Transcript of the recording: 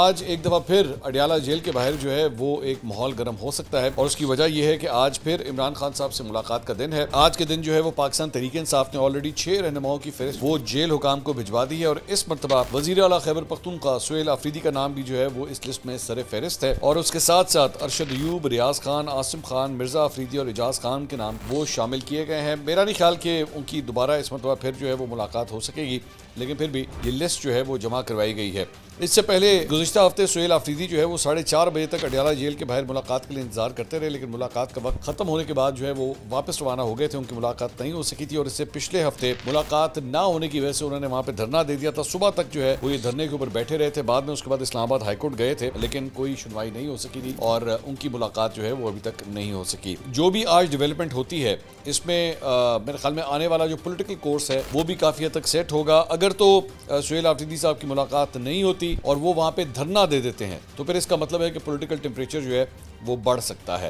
आज एक दफा फिर अडयाला जेल के बाहर जो है वो एक माहौल गर्म हो सकता है और उसकी वजह यह है कि आज फिर इमरान खान साहब से मुलाकात का दिन है। आज के दिन जो है वो पाकिस्तान तहरीक इंसाफ ने ऑलरेडी 6 रहनुमाओं की फहरिस्त वो जेल हुकाम को भिजवा दी है और इस मरतबा वजीर आला खैबर पख्तूनख्वा सुहेल आफरीदी का नाम भी जो है वो इस लिस्ट में सर फहरिस्त है और उसके साथ साथ अरशद अयूब, रियाज खान, आसिम खान, मिर्जा अफरीदी और एजाज खान के नाम वो शामिल किए गए हैं। मेरा नहीं ख्याल कि उनकी दोबारा इस मरतबा फिर जो है वो मुलाकात हो सकेगी, लेकिन फिर भी ये लिस्ट जो है वो जमा करवाई गई है। इससे पहले गुज़िश्ता हफ्ते सुहेल आफरीदी जो है वो 4:30 बजे तक अडयाला जेल के बाहर मुलाकात के लिए इंतजार करते रहे, लेकिन मुलाकात का वक्त खत्म होने के बाद जो है वो वापस रवाना हो गए थे। उनकी मुलाकात नहीं हो सकी थी और इससे पिछले हफ्ते मुलाकात ना होने की वजह से उन्होंने वहाँ पे धरना दे दिया था। सुबह तक जो है वो ये धरने के ऊपर बैठे रहे थे। बाद में उसके बाद इस्लामाबाद हाईकोर्ट गए थे, लेकिन कोई सुनवाई नहीं हो सकी थी और उनकी मुलाकात जो है वो अभी तक नहीं हो सकी। जो भी आज डेवलपमेंट होती है इसमें मेरे ख्याल में आने वाला जो पॉलिटिकल कोर्स है वो भी काफ़ी हद तक सेट होगा। अगर तो सुहेल आफरीदी साहब की मुलाकात नहीं होती और वो वहाँ पे धरना दे देते हैं तो फिर इसका मतलब है कि पॉलिटिकल टेम्परेचर जो है वो बढ़ सकता है।